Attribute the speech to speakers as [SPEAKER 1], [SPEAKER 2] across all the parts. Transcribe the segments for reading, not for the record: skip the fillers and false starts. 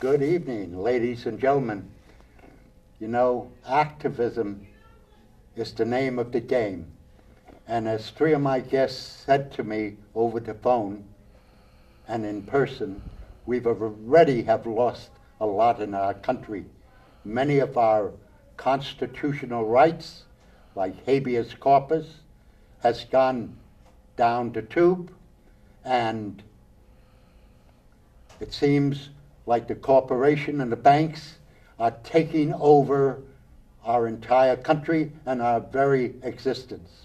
[SPEAKER 1] Good evening, ladies and gentlemen. You know, activism is the name of the game. And as three of my guests said to me over the phone and in person, we've already have lost a lot in our country. Many of our constitutional rights, like habeas corpus, has gone down the tube, and it seems like the corporation and the banks are taking over our entire country and our very existence.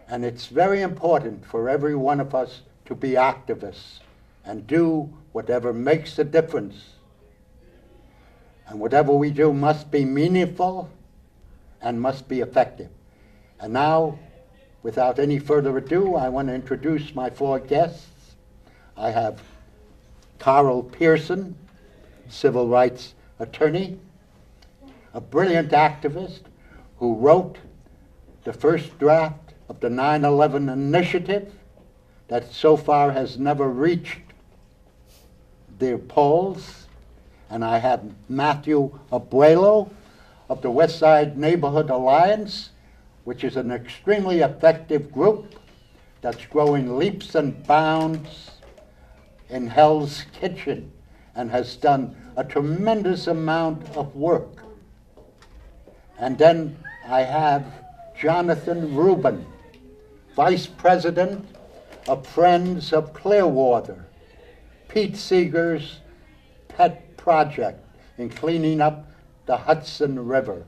[SPEAKER 1] And it's very important for every one of us to be activists and do whatever makes a difference. And whatever we do must be meaningful and must be effective. And now, without any further ado, I want to introduce my four guests. I have Carl Pearson, civil rights attorney, a brilliant activist who wrote the first draft of the 9/11 initiative that so far has never reached the polls. And I have Mathew Abuelo of the Westside Neighborhood Alliance, which is an extremely effective group that's growing leaps and bounds in Hell's Kitchen and has done a tremendous amount of work. And then I have Jonathon Rubin, Vice President of Friends of Clearwater, Pete Seeger's pet project in cleaning up the Hudson River.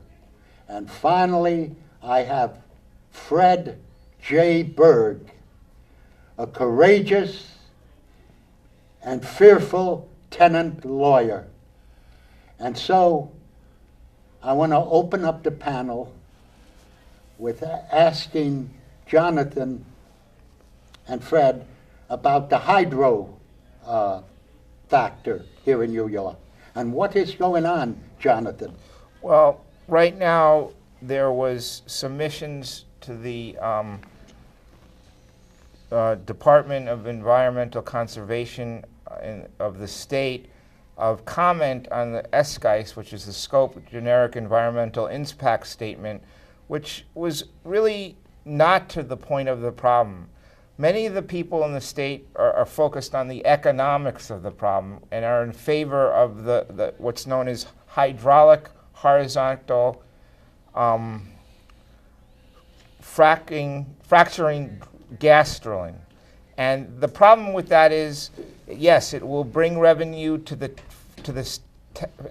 [SPEAKER 1] And finally, I have Fred J. Berg, a courageous and fearful tenant lawyer. And so I want to open up the panel with asking Jonathon and Fred about the hydro factor here in New York. And what is going on, Jonathon?
[SPEAKER 2] Well, right now there was submissions to the Department of Environmental Conservation of the state of comment on the SGIS, which is the Scope Generic Environmental Impact Statement, which was really not to the point of the problem. Many of the people in the state are focused on the economics of the problem and are in favor of the what's known as hydraulic horizontal fracturing gas drilling. And the problem with that is, yes, it will bring revenue to the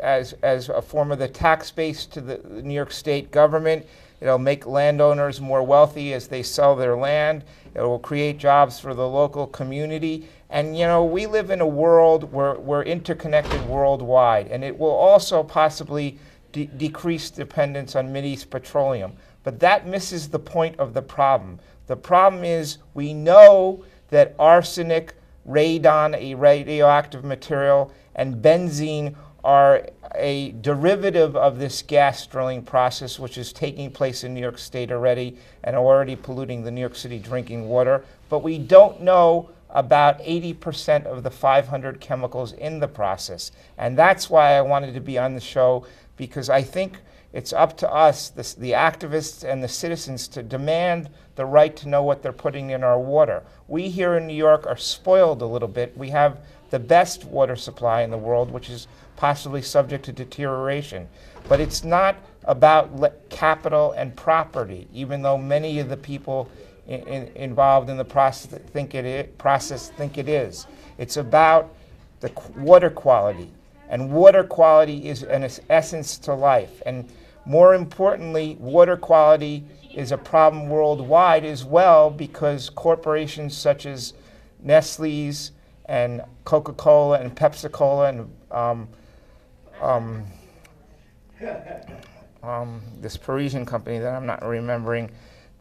[SPEAKER 2] as a form of the tax base to the New York State government. It'll make landowners more wealthy as they sell their land. It will create jobs for the local community. And you know, we live in a world where we're interconnected worldwide, and it will also possibly decrease dependence on Mideast petroleum. But that misses the point of the problem. The problem is we know that arsenic, radon, a radioactive material, and benzene are a derivative of this gas drilling process, which is taking place in New York State already and already polluting the New York City drinking water. But we don't know about 80% of the 500 chemicals in the process. And that's why I wanted to be on the show, because I think it's up to us, the activists and the citizens, to demand the right to know what they're putting in our water. We here in New York are spoiled a little bit. We have the best water supply in the world, which is possibly subject to deterioration. But it's not about capital and property, even though many of the people involved in the process think it is. It's about the water quality. And water quality is an essence to life. And more importantly, water quality is a problem worldwide as well, because corporations such as Nestle's and Coca-Cola and Pepsi-Cola and this Parisian company that I'm not remembering,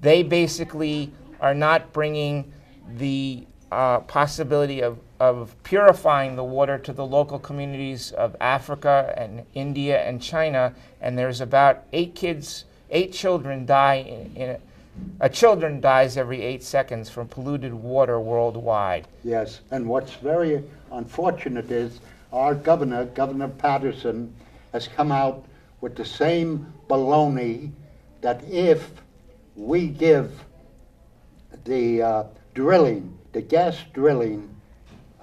[SPEAKER 2] they basically are not bringing the possibility of purifying the water to the local communities of Africa and India and China. And there's about 8 children die a children dies every 8 seconds from polluted water worldwide.
[SPEAKER 1] Yes, and what's very unfortunate is our governor, Governor Patterson, has come out with the same baloney that if we give the drilling, the gas drilling,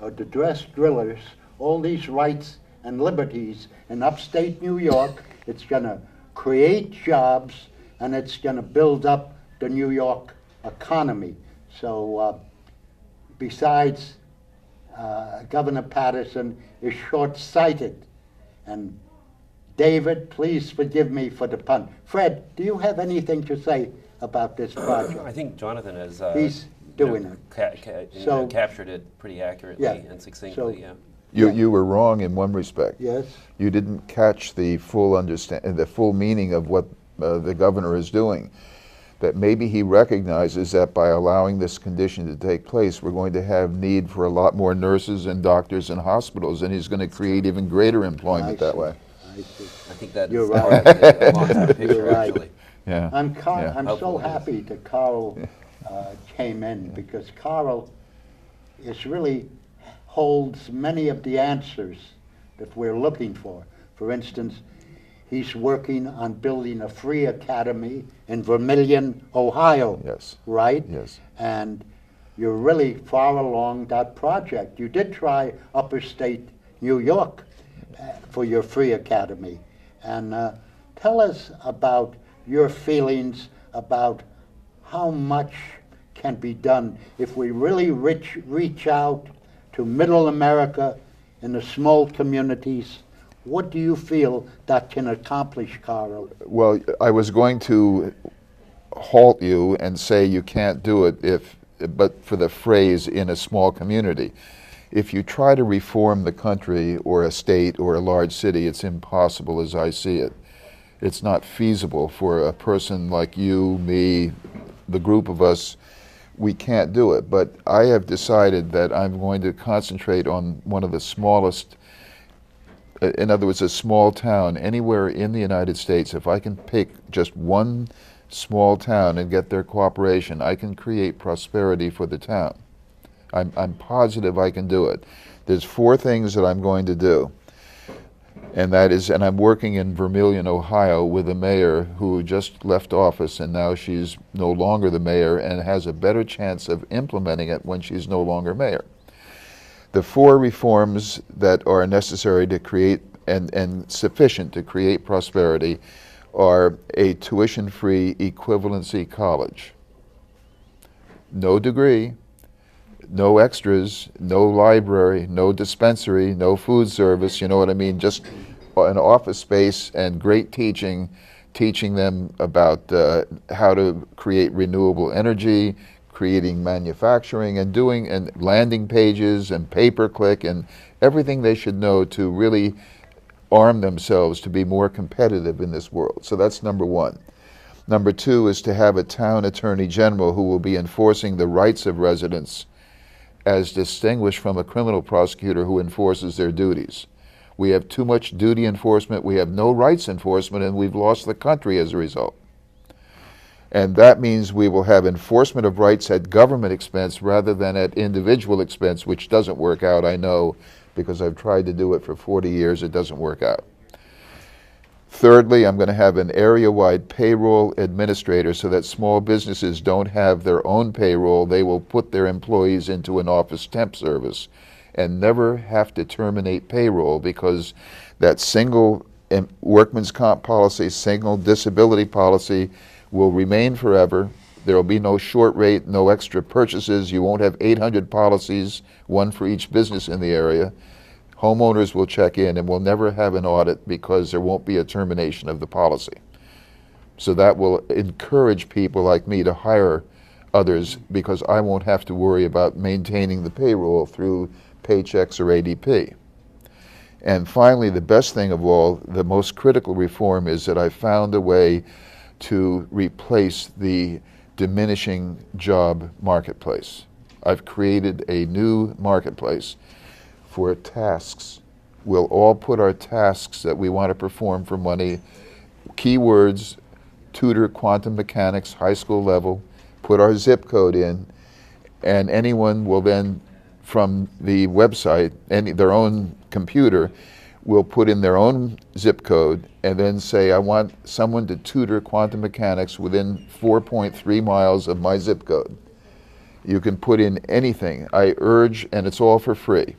[SPEAKER 1] or the gas drillers, all these rights and liberties in upstate New York, it's going to create jobs and it's going to build up the New York economy. So besides, Governor Patterson is short-sighted. And David, please forgive me for the pun. Fred, do you have anything to say about this project?
[SPEAKER 3] I think Jonathon has
[SPEAKER 1] He's doing it.
[SPEAKER 3] captured it pretty accurately and succinctly.
[SPEAKER 4] You were wrong in one respect.
[SPEAKER 1] Yes.
[SPEAKER 4] You didn't catch the full the full meaning of what the governor is doing. That maybe he recognizes that by allowing this condition to take place, we're going to have need for a lot more nurses and doctors and hospitals, and he's going to create even greater employment that way.
[SPEAKER 1] I see.
[SPEAKER 3] I think that
[SPEAKER 1] You're
[SPEAKER 3] is
[SPEAKER 1] right.
[SPEAKER 3] a long-term picture,
[SPEAKER 1] You're right.
[SPEAKER 3] actually.
[SPEAKER 4] Yeah.
[SPEAKER 1] I'm so
[SPEAKER 3] Hopefully.
[SPEAKER 1] happy that Carl came in, because Carl is really holds many of the answers that we're looking for. For instance, he's working on building a free academy in Vermillion, Ohio.
[SPEAKER 4] Yes.
[SPEAKER 1] Right?
[SPEAKER 4] Yes.
[SPEAKER 1] And you're really far along that project. You did try upper state New York for your free academy. And tell us about your feelings about how much can be done if we really reach out to middle America in the small communities. What do you feel that can accomplish, Carl?
[SPEAKER 4] Well, I was going to halt you and say you can't do it but for the phrase "in a small community." If you try to reform the country or a state or a large city, it's impossible as I see it. It's not feasible for a person like you, me, the group of us. We can't do it. But I have decided that I'm going to concentrate on one of the smallest, in other words, a small town anywhere in the United States. If I can pick just one small town and get their cooperation, I can create prosperity for the town. I'm positive I can do it. There's 4 things that I'm going to do. And that is, and I'm working in Vermillion, Ohio with a mayor who just left office, and now she's no longer the mayor and has a better chance of implementing it when she's no longer mayor. The 4 reforms that are necessary to create and sufficient to create prosperity are a tuition-free equivalency college. No degree, no extras, no library, no dispensary, no food service, you know what I mean? Just an office space and great teaching them about how to create renewable energy, creating manufacturing, and doing landing pages and pay-per-click and everything they should know to really arm themselves to be more competitive in this world. So that's number 1. Number 2 is to have a town attorney general who will be enforcing the rights of residents as distinguished from a criminal prosecutor who enforces their duties. We have too much duty enforcement, we have no rights enforcement, and we've lost the country as a result. And that means we will have enforcement of rights at government expense rather than at individual expense, which doesn't work out, I know, because I've tried to do it for 40 years, it doesn't work out. Thirdly, I'm going to have an area-wide payroll administrator so that small businesses don't have their own payroll. They will put their employees into an office temp service and never have to terminate payroll, because that single workman's comp policy, single disability policy will remain forever. There will be no short rate, no extra purchases. You won't have 800 policies, one for each business in the area. Homeowners will check in and will never have an audit because there won't be a termination of the policy. So that will encourage people like me to hire others, because I won't have to worry about maintaining the payroll through paychecks or ADP. And finally, the best thing of all, the most critical reform, is that I found a way to replace the diminishing job marketplace. I've created a new marketplace for tasks. We'll all put our tasks that we want to perform for money, keywords, tutor quantum mechanics, high school level, put our zip code in, and anyone will then, from the website, their own computer will put in their own zip code and then say, I want someone to tutor quantum mechanics within 4.3 miles of my zip code. You can put in anything. I urge, and it's all for free,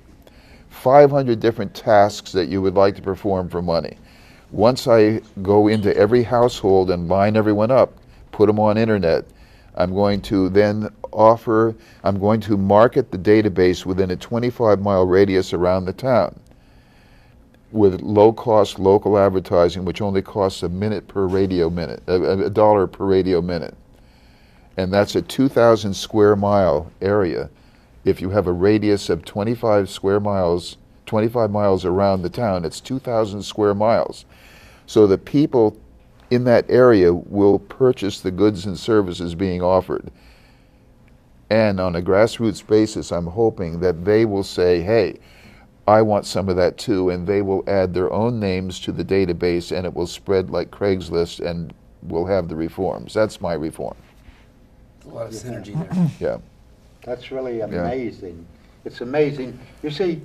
[SPEAKER 4] 500 different tasks that you would like to perform for money. Once I go into every household and line everyone up, put them on internet, I'm going to then I'm going to market the database within a 25-mile radius around the town with low-cost local advertising, which only costs a minute per radio minute, a dollar per radio minute. And that's a 2,000 square mile area. If you have a radius of 25 miles around the town, it's 2,000 square miles. So the people in that area will purchase the goods and services being offered. And on a grassroots basis, I'm hoping that they will say, hey, I want some of that too, and they will add their own names to the database, and it will spread like Craigslist, and we'll have the reforms. That's my reform.
[SPEAKER 3] A lot of synergy there.
[SPEAKER 4] Yeah.
[SPEAKER 1] That's really amazing. It's amazing. You see,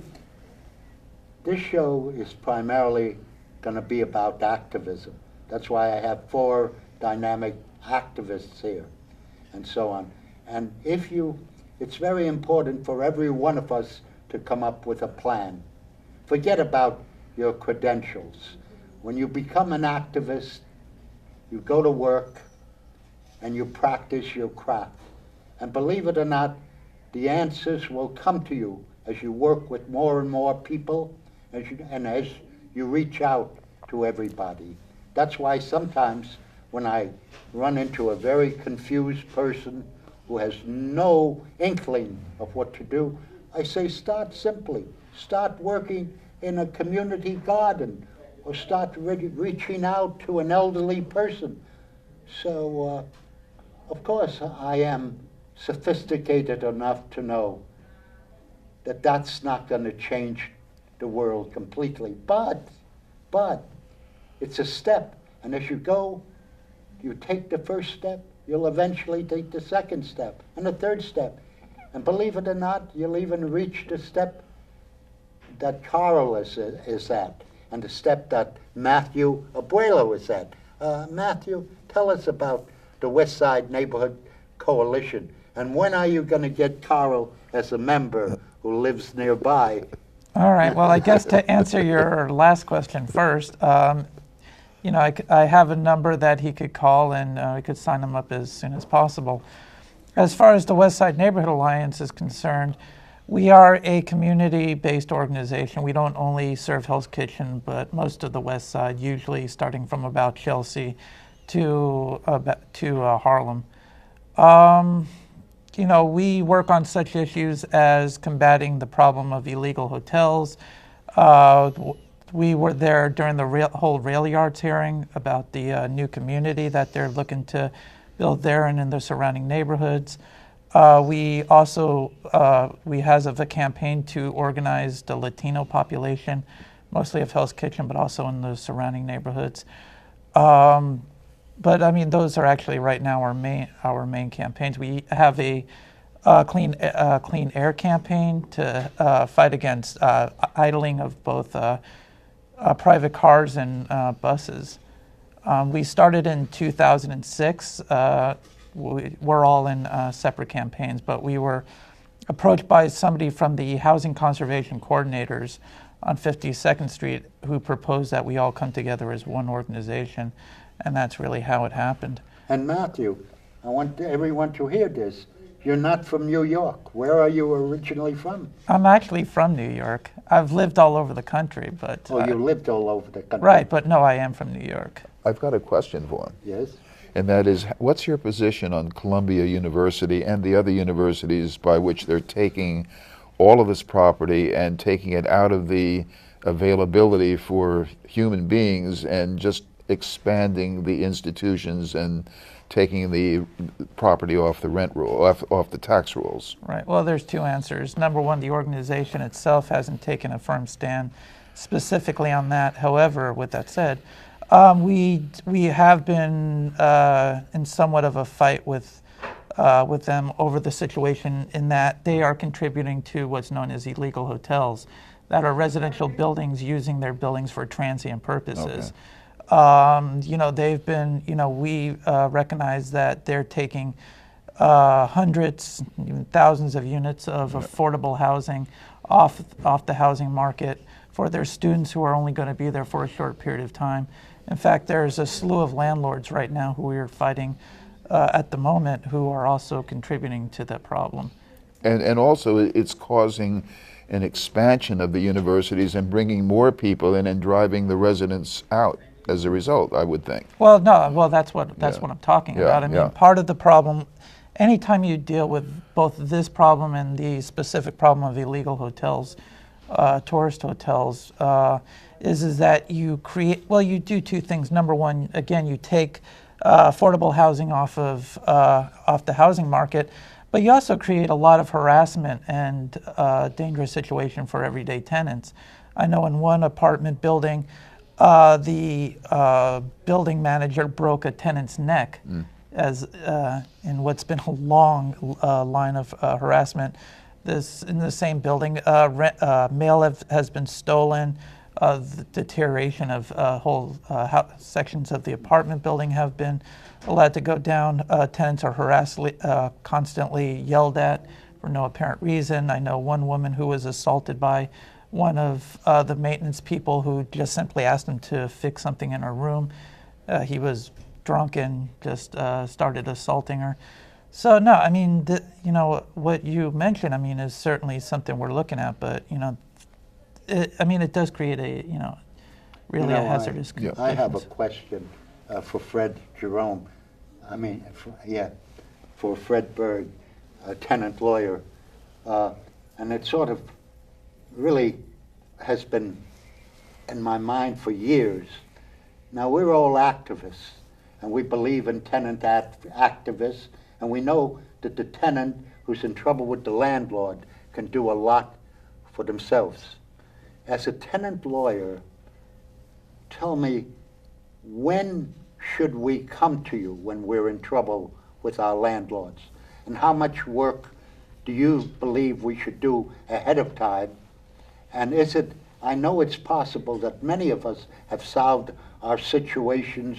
[SPEAKER 1] this show is primarily going to be about activism. That's why I have 4 dynamic activists here, and so on. And it's very important for every one of us to come up with a plan. Forget about your credentials. When you become an activist, you go to work and you practice your craft. And believe it or not, the answers will come to you as you work with more and more people and as you reach out to everybody. That's why sometimes when I run into a very confused person who has no inkling of what to do, I say, start simply. Start working in a community garden, or start reaching out to an elderly person. So, of course, I am sophisticated enough to know that that's not going to change the world completely. But it's a step. And as you go, you take the first step, you'll eventually take the second step and the third step. And believe it or not, you'll even reach the step that Carl is at, and the step that Mathew Abuelo is at. Mathew, tell us about the Westside Neighborhood Coalition, and when are you going to get Carl as a member who lives nearby?
[SPEAKER 5] All right, well, I guess to answer your last question first, you know, I have a number that he could call, and we could sign him up as soon as possible. As far as the Westside Neighborhood Alliance is concerned, we are a community-based organization. We don't only serve Hell's Kitchen, but most of the West Side, usually starting from about Chelsea to Harlem. You know, we work on such issues as combating the problem of illegal hotels. We were there during the whole rail yards hearing about the new community that they're looking to build there and in the surrounding neighborhoods. We also, we have a campaign to organize the Latino population, mostly of Hell's Kitchen, but also in the surrounding neighborhoods. But I mean, those are actually right now our main campaigns. We have a clean air campaign to fight against idling of both private cars and buses. We started in 2006. We're all in separate campaigns, but we were approached by somebody from the Housing Conservation Coordinators on 52nd Street who proposed that we all come together as one organization, and that's really how it happened.
[SPEAKER 1] And Mathew, I want everyone to hear this. You're not from New York. Where are you originally from?
[SPEAKER 5] I'm actually from New York. I've lived all over the country, but...
[SPEAKER 1] Oh, you lived all over the country.
[SPEAKER 5] Right, but no, I am from New York.
[SPEAKER 4] I've got a question for him.
[SPEAKER 1] Yes?
[SPEAKER 4] And that is, what's your position on Columbia University and the other universities by which they're taking all of this property and taking it out of the availability for human beings and just expanding the institutions and taking the property off the rent rule, off the tax rules?
[SPEAKER 5] Right. Well, there's two answers. Number one, the organization itself hasn't taken a firm stand specifically on that. However, with that said, we have been in somewhat of a fight with them over the situation in that they are contributing to what's known as illegal hotels. that are residential buildings using their buildings for transient purposes. They've been, we recognize that they're taking hundreds, even thousands of units of affordable housing off the housing market for their students who are only going to be there for a short period of time. In fact, there's a slew of landlords right now who we are fighting at the moment who are also contributing to that problem.
[SPEAKER 4] And also it's causing an expansion of the universities and bringing more people in and driving the residents out as a result, I would think.
[SPEAKER 5] Well, no, that's what I'm talking about. I mean, part of the problem, anytime you deal with both this problem and the specific problem of illegal hotels, tourist hotels, is that you do two things. Number one, again, you take affordable housing off the housing market, but you also create a lot of harassment and dangerous situation for everyday tenants. I know in one apartment building, the building manager broke a tenant's neck as in what's been a long line of harassment. In the same building, mail has been stolen. The deterioration of whole sections of the apartment building have been allowed to go down. Tenants are harassed, constantly yelled at for no apparent reason. I know one woman who was assaulted by one of the maintenance people who just simply asked him to fix something in her room. He was drunk and just started assaulting her. So no, I mean, what you mentioned, I mean, is certainly something we're looking at, but it does create a, really a hazardous conditions.
[SPEAKER 1] I have a question for Fred Jerome. For Fred Berg, a tenant lawyer, and it sort of really has been in my mind for years. Now, we're all activists, and we believe in tenant activists, and we know that the tenant who's in trouble with the landlord can do a lot for themselves. As a tenant lawyer, tell me, when should we come to you when we're in trouble with our landlords? And how much work do you believe we should do ahead of time? And I know it's possible that many of us have solved our situations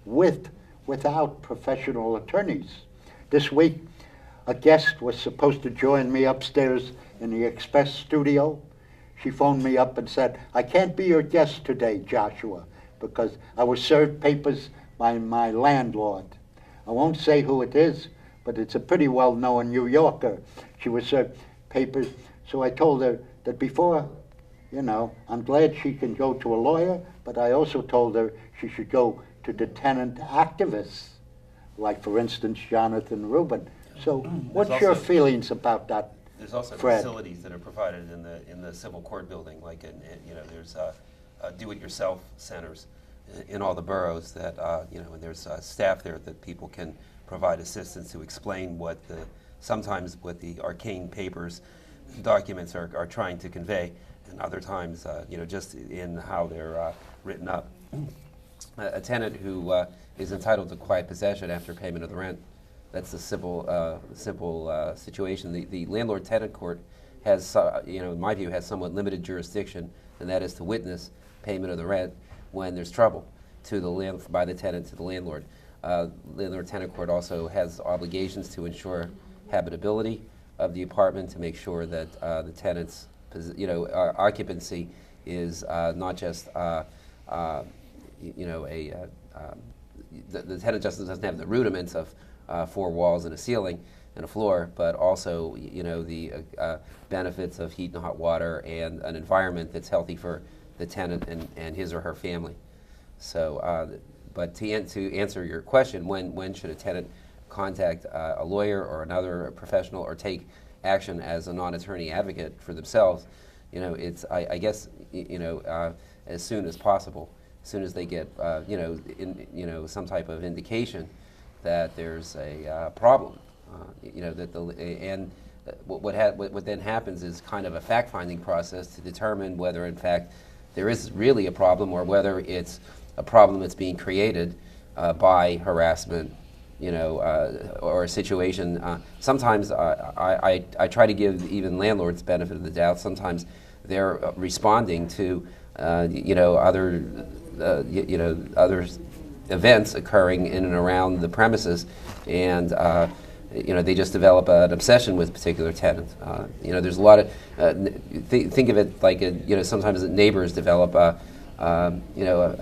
[SPEAKER 1] without professional attorneys. This week, a guest was supposed to join me upstairs in the Express studio. She phoned me up and said, "I can't be your guest today, Joshua, because I was served papers by my landlord." I won't say who it is, but it's a pretty well-known New Yorker. She was served papers, so I told her that before, I'm glad she can go to a lawyer, but I also told her she should go to the tenant activists, like, for instance, Jonathon, Rubin. So what's your feelings about that,
[SPEAKER 3] There's also
[SPEAKER 1] Fred?
[SPEAKER 3] Facilities that are provided in the civil court building, like there's do-it-yourself centers in all the boroughs that and there's staff there that people can provide assistance to explain sometimes what the arcane papers, documents are trying to convey, and other times just in how they're written up. A tenant who is entitled to quiet possession after payment of the rent. That's the simple situation. The landlord-tenant court has, in my view, has somewhat limited jurisdiction, and that is to witness payment of the rent when there's trouble by the tenant to the landlord. Landlord-tenant court also has obligations to ensure habitability of the apartment, to make sure that the tenant's occupancy is not just the tenant just doesn't have the rudiments of 4 walls and a ceiling and a floor, but also the benefits of heat and hot water and an environment that's healthy for the tenant and his or her family. So, but to answer your question, when should a tenant contact a lawyer or another professional or take action as a non-attorney advocate for themselves? It's I guess as soon as possible. As soon as they get some type of indication that there's a problem, what then happens is kind of a fact-finding process to determine whether in fact there is really a problem or whether it's a problem that's being created by harassment, or a situation. Sometimes I try to give even landlords benefit of the doubt. Sometimes they're responding to other other events occurring in and around the premises, and they just develop an obsession with particular tenants. There's a lot of think of it like sometimes neighbors develop a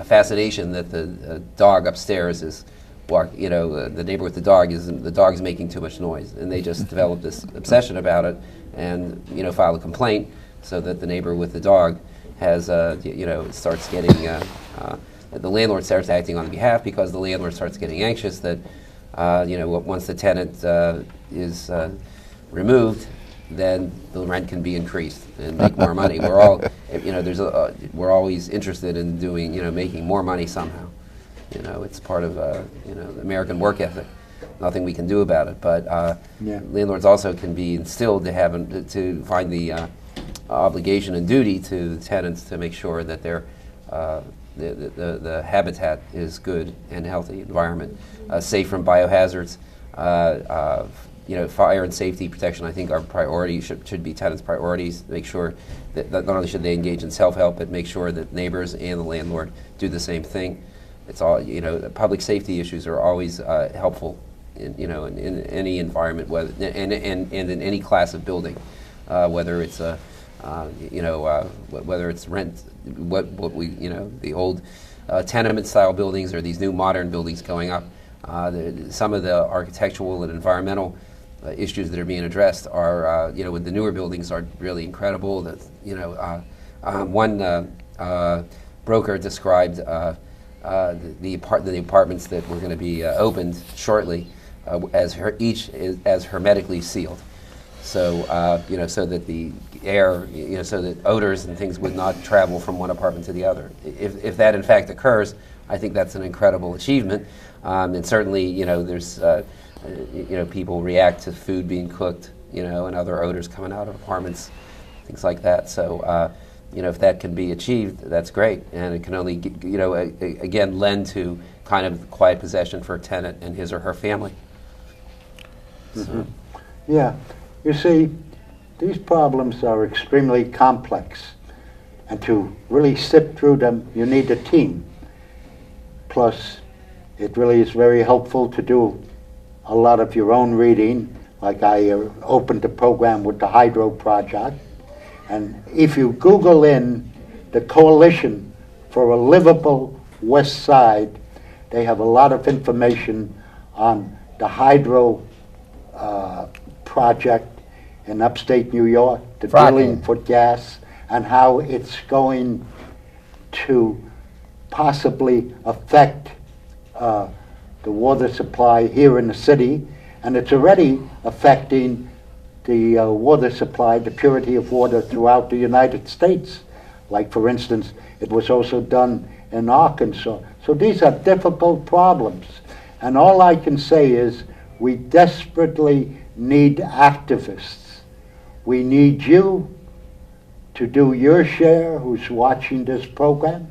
[SPEAKER 3] fascination that the dog upstairs is the neighbor with the dog is making too much noise, and they just develop this obsession about it, and file a complaint so that the neighbor with the dog has starts getting the landlord starts acting on behalf, because the landlord starts getting anxious that once the tenant is removed, then the rent can be increased and make more money. We're all we're always interested in making more money somehow. It's part of the American work ethic. Nothing we can do about it. But landlords also can be instilled to find the obligation and duty to the tenants to make sure that their the habitat is good and healthy environment, safe from biohazards. Fire and safety protection, I think, are priorities, should be tenants' priorities. Make sure that not only should they engage in self-help, but make sure that neighbors and the landlord do the same thing. It's all, public safety issues are always helpful in any environment, whether and in any class of building, whether it's whether it's rent, what we the old tenement style buildings or these new modern buildings going up. Some of the architectural and environmental issues that are being addressed are, with the newer buildings, are really incredible. That one broker described the apartments that were going to be opened shortly each as hermetically sealed. So so that the air, so that odors and things would not travel from one apartment to the other. If that in fact occurs, I think that's an incredible achievement. And certainly, there's people react to food being cooked, and other odors coming out of apartments, things like that. So, if that can be achieved, that's great, and it can only, again, lend to kind of quiet possession for a tenant and his or her family.
[SPEAKER 1] Mm-hmm. Yeah, you see, these problems are extremely complex, and to really sift through them, you need a team. Plus, it really is very helpful to do a lot of your own reading, like I opened the program with the Hydro Project. And if you Google in the Coalition for a Livable Westside, they have a lot of information on the Hydro project in upstate New York, the drilling for gas, and how it's going to possibly affect the water supply here in the city, and it's already affecting the water supply, the purity of water throughout the United States. Like, for instance, it was also done in Arkansas. So these are difficult problems, and all I can say is we desperately need activists. We need you to do your share, who's watching this program.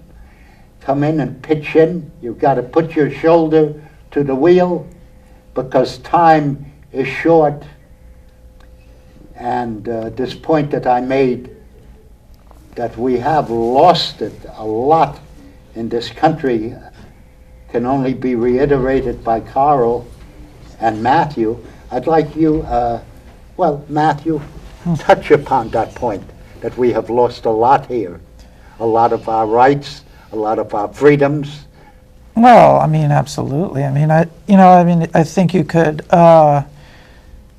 [SPEAKER 1] Come in and pitch in. You've got to put your shoulder to the wheel, because time is short. And this point that I made, that we have lost it a lot in this country, can only be reiterated by Carl and Mathew. I'd like you, Mathew, touch upon that point, that we have lost a lot here. A lot of our rights, a lot of our freedoms.
[SPEAKER 5] Well, I mean, absolutely. I mean, I think you could,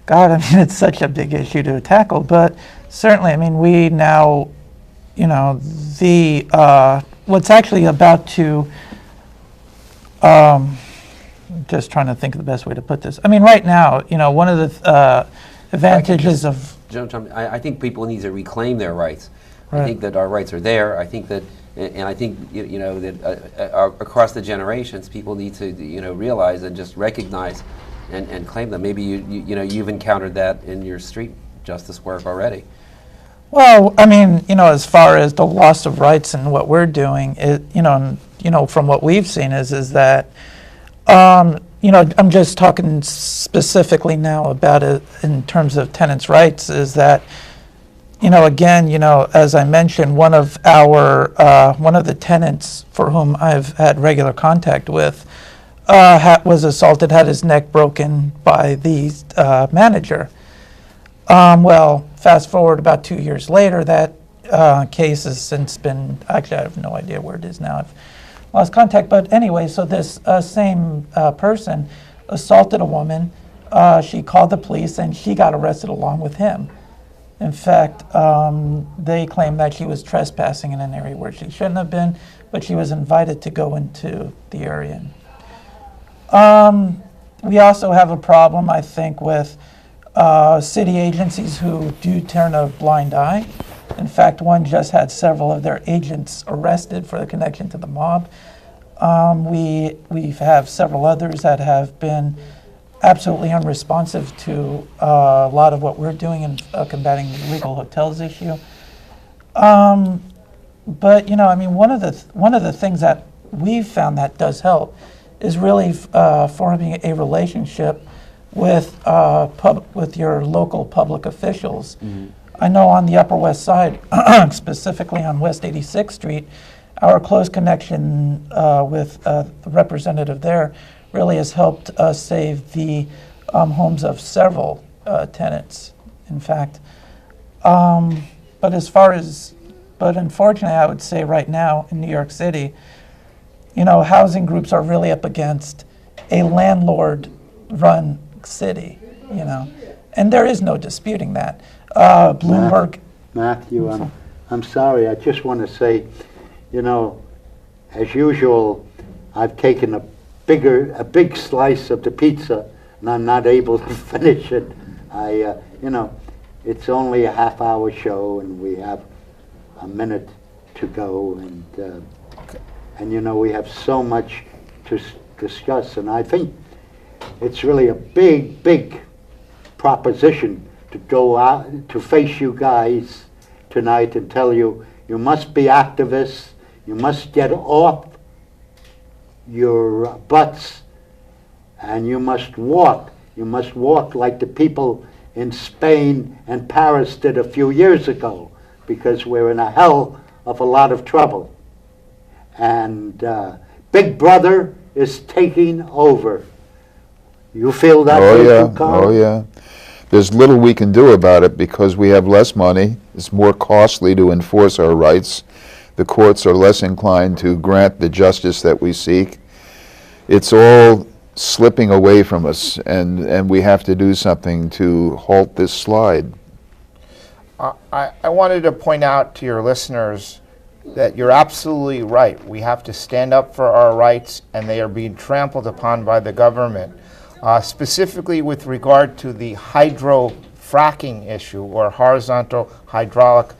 [SPEAKER 5] it's such a big issue to tackle, but certainly, I mean, we now, what's actually about to, just trying to think of the best way to put this. I mean, right now, one of the advantages of...
[SPEAKER 3] Jonathon, I think people need to reclaim their rights.
[SPEAKER 5] Right.
[SPEAKER 3] I think that our rights are there. I think that, and I think that across the generations, people need to realize and just recognize and claim them. Maybe you've encountered that in your street justice work already.
[SPEAKER 5] Well, I mean, as far as the loss of rights and what we're doing, from what we've seen is that, I'm just talking specifically now about it in terms of tenants' rights, is that again, as I mentioned, one of the tenants for whom I've had regular contact with was assaulted, had his neck broken by the manager. Well, fast forward about 2 years later, that case has since been, actually I have no idea where it is now, I've lost contact, but anyway, so this same person assaulted a woman, she called the police and she got arrested along with him. In fact, they claim that she was trespassing in an area where she shouldn't have been, but she was invited to go into the area. We also have a problem, I think, with city agencies who do turn a blind eye. In fact, one just had several of their agents arrested for the connection to the mob. We have several others that have been absolutely unresponsive to a lot of what we're doing in combating the illegal hotels issue. But one of the things that we've found that does help is really forming a relationship with your local public officials. Mm-hmm. I know on the Upper West Side, specifically on West 86th Street, our close connection with the representative there really has helped us save the homes of several tenants, in fact. But unfortunately, I would say right now in New York City, housing groups are really up against a landlord-run city, and there is no disputing that. Bloomberg.
[SPEAKER 1] Mathew, I'm sorry. I just want to say, as usual, I've taken a big slice of the pizza, and I'm not able to finish it. It's only a half-hour show, and we have a minute to go, and we have so much to discuss, and I think it's really a big proposition to go out to face you guys tonight and tell you must be activists, you must get off your butts, and you must walk like the people in Spain and Paris did a few years ago, because we're in a hell of a lot of trouble. And Big Brother is taking over. You feel that way too, Carl?
[SPEAKER 4] Oh yeah. There's little we can do about it because we have less money. It's more costly to enforce our rights. The courts are less inclined to grant the justice that we seek. It's all slipping away from us, and we have to do something to halt this slide.
[SPEAKER 2] I wanted to point out to your listeners that you're absolutely right. We have to stand up for our rights, and they are being trampled upon by the government. Specifically with regard to the hydro-fracking issue, or horizontal hydraulic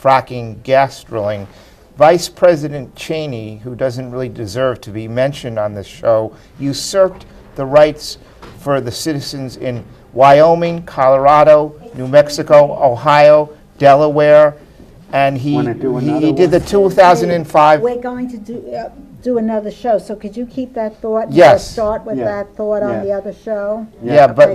[SPEAKER 2] fracking gas drilling, Vice President Cheney, who doesn't really deserve to be mentioned on this show, usurped the rights for the citizens in Wyoming, Colorado, New Mexico, Ohio, Delaware, and he did the 2005.
[SPEAKER 6] We're going to do another show, so could you keep that thought?
[SPEAKER 2] Yes.
[SPEAKER 6] Start with that thought on the other show.
[SPEAKER 2] Yeah, but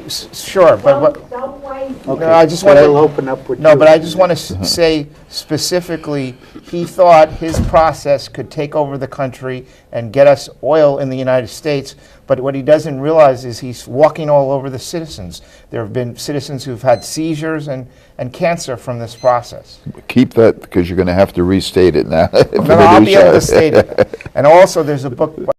[SPEAKER 2] sure, but
[SPEAKER 6] Don't wait.
[SPEAKER 1] Okay,
[SPEAKER 2] no, I just want to
[SPEAKER 1] open up with
[SPEAKER 2] no,
[SPEAKER 1] you.
[SPEAKER 2] but I just want to say specifically, he thought his process could take over the country and get us oil in the United States. But what he doesn't realize is he's walking all over the citizens. There have been citizens who've had seizures and cancer from this process.
[SPEAKER 4] Keep that, because you're going to have to restate it now.
[SPEAKER 2] No, I'll be able to state it. And also, there's a book by